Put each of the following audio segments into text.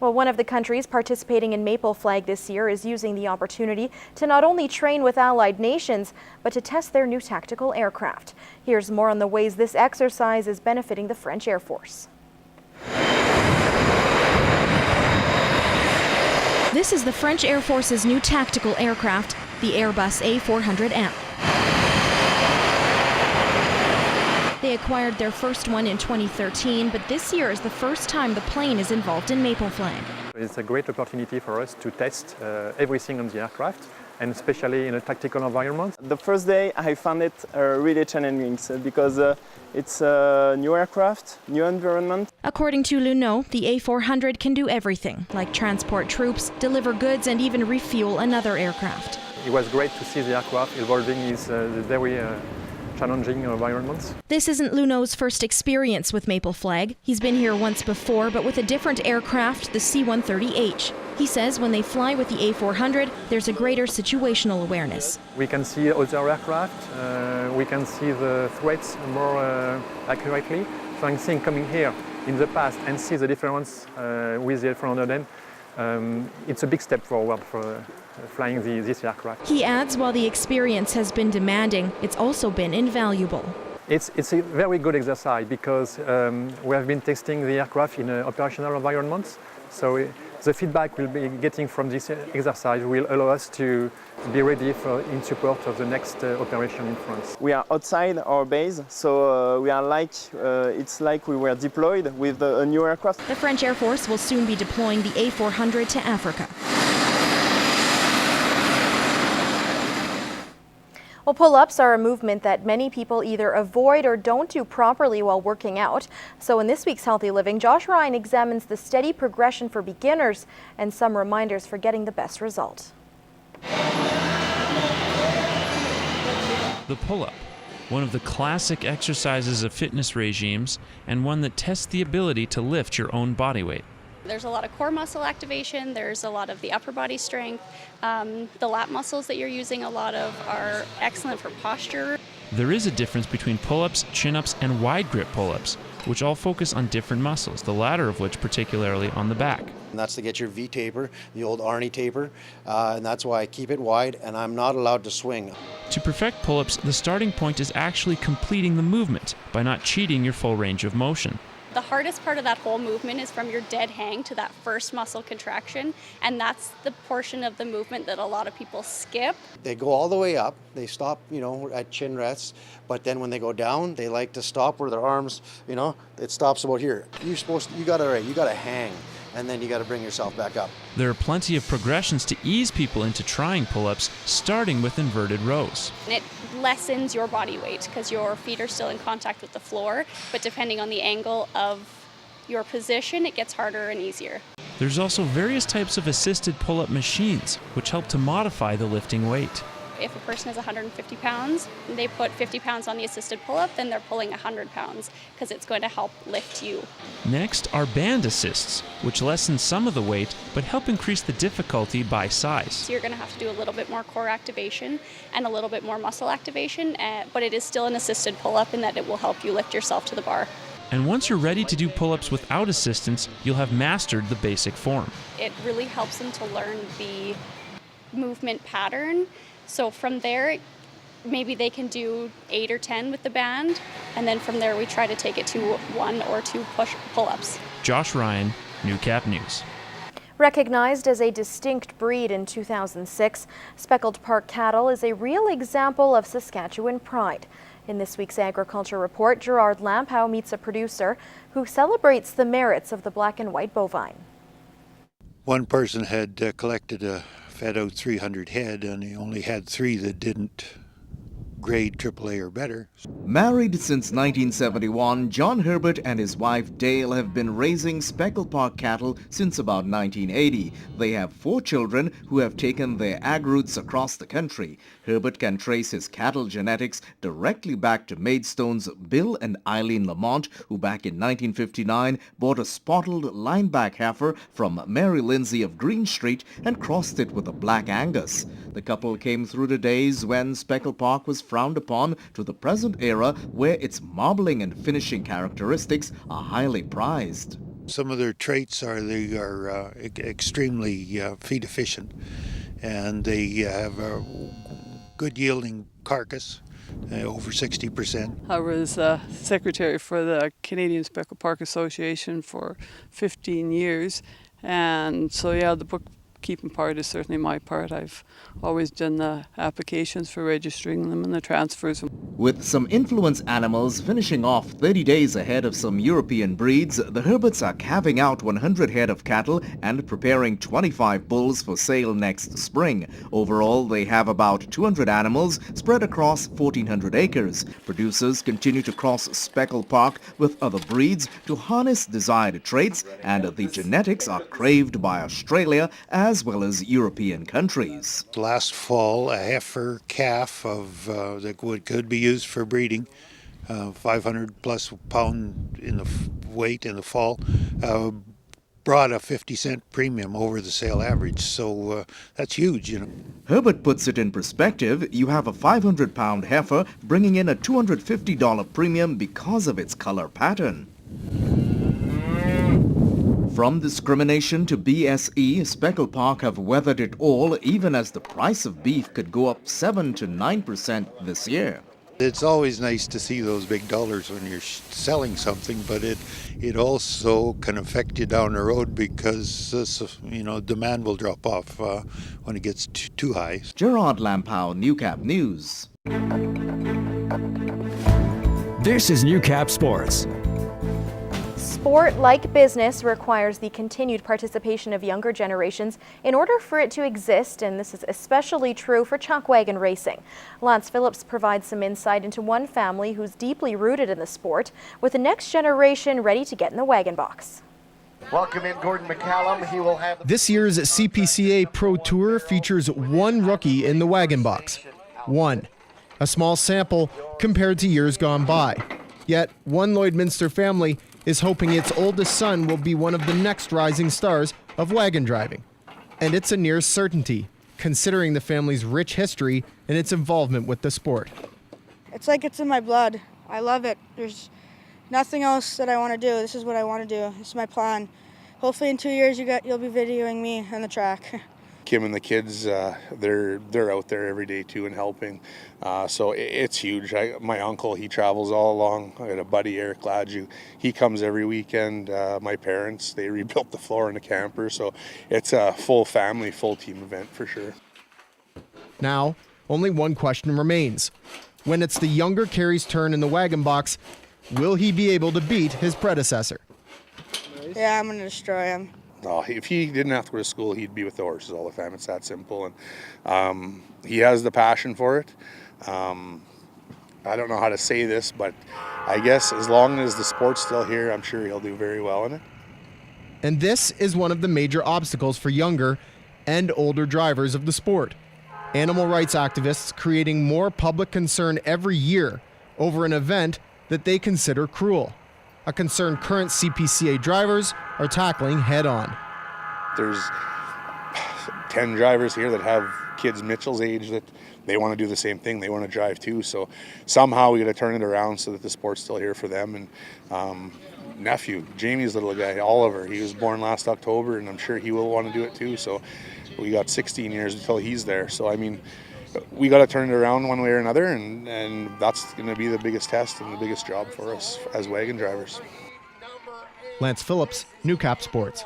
Well, one of the countries participating in Maple Flag this year is using the opportunity to not only train with allied nations, but to test their new tactical aircraft. Here's more on the ways this exercise is benefiting the French Air Force. This is the French Air Force's new tactical aircraft, the Airbus A400M. They acquired their first one in 2013, but this year is the first time the plane is involved in Maple Flag. It's a great opportunity for us to test everything on the aircraft, and especially in a tactical environment. The first day I found it really challenging because it's a new aircraft, new environment. According to Luneau, the A400 can do everything, like transport troops, deliver goods, and even refuel another aircraft. It was great to see the aircraft evolving in the very challenging environments. This isn't Luneau's first experience with Maple Flag. He's been here once before, but with a different aircraft, the C-130H. He says when they fly with the A400, there's a greater situational awareness. We can see other aircraft, we can see the threats more accurately. So I think coming here in the past and see the difference with the A400M, it's a big step forward for flying this aircraft. He adds while the experience has been demanding, it's also been invaluable. It's a very good exercise because we have been testing the aircraft in operational environments. So the feedback we'll be getting from this exercise will allow us to be ready in support of the next operation in France. We are outside our base, so we are it's like we were deployed with a new aircraft. The French Air Force will soon be deploying the A400 to Africa. Well, pull-ups are a movement that many people either avoid or don't do properly while working out. So in this week's Healthy Living, Josh Ryan examines the steady progression for beginners and some reminders for getting the best result. The pull-up, one of the classic exercises of fitness regimes and one that tests the ability to lift your own body weight. There's a lot of core muscle activation, there's a lot of the upper body strength. The lat muscles that you're using a lot of are excellent for posture. There is a difference between pull-ups, chin-ups, and wide grip pull-ups, which all focus on different muscles, the latter of which particularly on the back. And that's to get your V taper, the old Arnie taper, and that's why I keep it wide and I'm not allowed to swing. To perfect pull-ups, the starting point is actually completing the movement by not cheating your full range of motion. The hardest part of that whole movement is from your dead hang to that first muscle contraction, and that's the portion of the movement that a lot of people skip. They go all the way up, they stop, at chin rests, but then when they go down, they like to stop where their arms, it stops about here. You gotta hang, and then you gotta bring yourself back up. There are plenty of progressions to ease people into trying pull-ups, starting with inverted rows. It lessens your body weight because your feet are still in contact with the floor, but depending on the angle of your position, it gets harder and easier. There's also various types of assisted pull-up machines, which help to modify the lifting weight. If a person is 150 pounds, they put 50 pounds on the assisted pull-up, then they're pulling 100 pounds because it's going to help lift you. Next are band assists, which lessen some of the weight but help increase the difficulty by size. So you're going to have to do a little bit more core activation and a little bit more muscle activation, but it is still an assisted pull-up in that it will help you lift yourself to the bar. And once you're ready to do pull-ups without assistance, you'll have mastered the basic form. It really helps them to learn the movement pattern. So from there, maybe they can do 8 or 10 with the band, and then from there we try to take it to 1 or 2 pull-ups. Josh Ryan, Newcap News. Recognized as a distinct breed in 2006, Speckle Park cattle is a real example of Saskatchewan pride. In this week's Agriculture Report, Gerard Lampow meets a producer who celebrates the merits of the black and white bovine. One person had fed out 300 head, and he only had 3 that didn't grade AAA or better. Married since 1971, John Herbert and his wife Dale have been raising Speckle Park cattle since about 1980. They have 4 children who have taken their ag roots across the country. Herbert can trace his cattle genetics directly back to Maidstone's Bill and Eileen Lamont, who back in 1959 bought a spotted lineback heifer from Mary Lindsay of Green Street and crossed it with a black Angus. The couple came through the days when Speckle Park was frowned upon to the present era where its marbling and finishing characteristics are highly prized. Some of their traits are they are extremely feed efficient, and they have a good yielding carcass, over 60%. I was secretary for the Canadian Speckle Park Association for 15 years, and so yeah, the bookkeeping part is certainly my part. I've always done the applications for registering them and the transfers. With some influence animals finishing off 30 days ahead of some European breeds, the Herberts are calving out 100 head of cattle and preparing 25 bulls for sale next spring. Overall, they have about 200 animals spread across 1,400 acres. Producers continue to cross Speckle Park with other breeds to harness desired traits, and the genetics are craved by Australia as well as European countries. Last fall, a heifer calf of that could be used for breeding, 500 plus pound in the weight in the fall, brought a 50-cent premium over the sale average. So that's huge, you know. Herbert puts it in perspective. You have a 500-pound heifer bringing in a $250 premium because of its color pattern. From discrimination to BSE, Speckle Park have weathered it all, even as the price of beef could go up 7 to 9% this year. It's always nice to see those big dollars when you're selling something, but it also can affect you down the road because you know, demand will drop off when it gets too high. Gerard Lampow, Newcap News. This is Newcap Sports. Sport, like business, requires the continued participation of younger generations in order for it to exist, and this is especially true for Chuckwagon racing. Lance Phillips provides some insight into one family who's deeply rooted in the sport, with the next generation ready to get in the wagon box. Welcome in Gordon McCallum. He will have This year's CPCA Pro Tour features one rookie in the wagon box. One. A small sample compared to years gone by. Yet, one Lloydminster family is hoping its oldest son will be one of the next rising stars of wagon driving. And it's a near certainty, considering the family's rich history and its involvement with the sport. It's like it's in my blood. I love it. There's nothing else that I want to do. This is what I want to do. This is my plan. Hopefully in 2 years you'll be videoing me on the track. Kim and the kids, they're out there every day too and helping. So it's huge. My uncle, he travels all along. I got a buddy, Eric Gladue. He comes every weekend. My parents, they rebuilt the floor in the camper. So it's a full family, full team event for sure. Now, only one question remains. When it's the younger Kerry's turn in the wagon box, will he be able to beat his predecessor? Yeah, I'm going to destroy him. Oh, if he didn't have to go to school, he'd be with the horses all the time. It's that simple. And he has the passion for it. I don't know how to say this, but I guess as long as the sport's still here, I'm sure he'll do very well in it. And this is one of the major obstacles for younger and older drivers of the sport. Animal rights activists creating more public concern every year over an event that they consider cruel. A concern current CPCA drivers are tackling head on. There's 10 drivers here that have kids Mitchell's age that they want to do the same thing. They want to drive too. So somehow we got to turn it around so that the sport's still here for them. And nephew, Jamie's little guy, Oliver, he was born last October, and I'm sure he will want to do it too. So we got 16 years until he's there. So I mean, we got to turn it around one way or another, and that's going to be the biggest test and the biggest job for us as wagon drivers. Lance Phillips, Newcap Sports.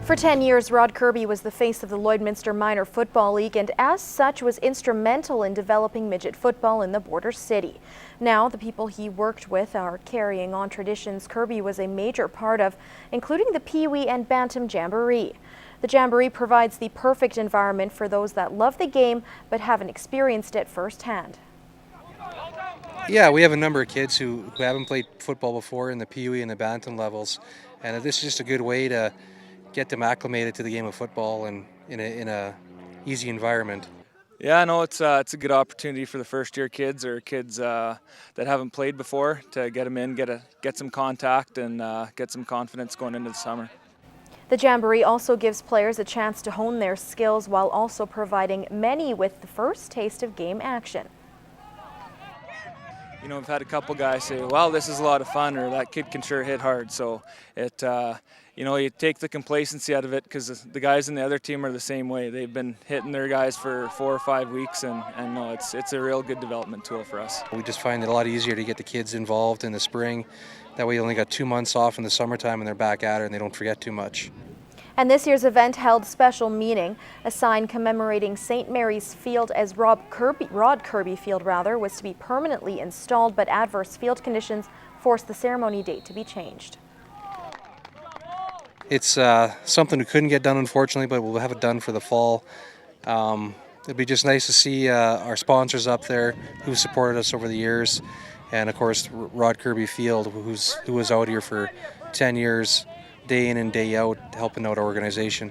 For 10 years, Rod Kirby was the face of the Lloydminster Minor Football League, and as such was instrumental in developing midget football in the border city. Now, the people he worked with are carrying on traditions Kirby was a major part of, including the Pee Wee and Bantam Jamboree. The Jamboree provides the perfect environment for those that love the game but haven't experienced it firsthand. Yeah, we have a number of kids who haven't played football before in the Pee Wee and the Bantam levels, and this is just a good way to get them acclimated to the game of football and in a easy environment. Yeah, no, it's a good opportunity for the first-year kids or kids that haven't played before to get them in, get some contact, and get some confidence going into the summer. The Jamboree also gives players a chance to hone their skills while also providing many with the first taste of game action. you know, we've had a couple guys say, "Wow, this is a lot of fun," or "That kid can sure hit hard." So it, you know, you take the complacency out of it, because the guys in the other team are the same way. They've been hitting their guys for 4 or 5 weeks, and no, it's a real good development tool for us. We just find it a lot easier to get the kids involved in the spring. That way, you only got 2 months off in the summertime, and they're back at it, and they don't forget too much. And this year's event held special meaning. A sign commemorating St. Mary's Field as Rod Kirby Field was to be permanently installed, but adverse field conditions forced the ceremony date to be changed. It's something we couldn't get done, unfortunately, but we'll have it done for the fall. It'd be just nice to see our sponsors up there who supported us over the years, and of course Rod Kirby Field, who was out here for 10 years, day in and day out, helping out our organization.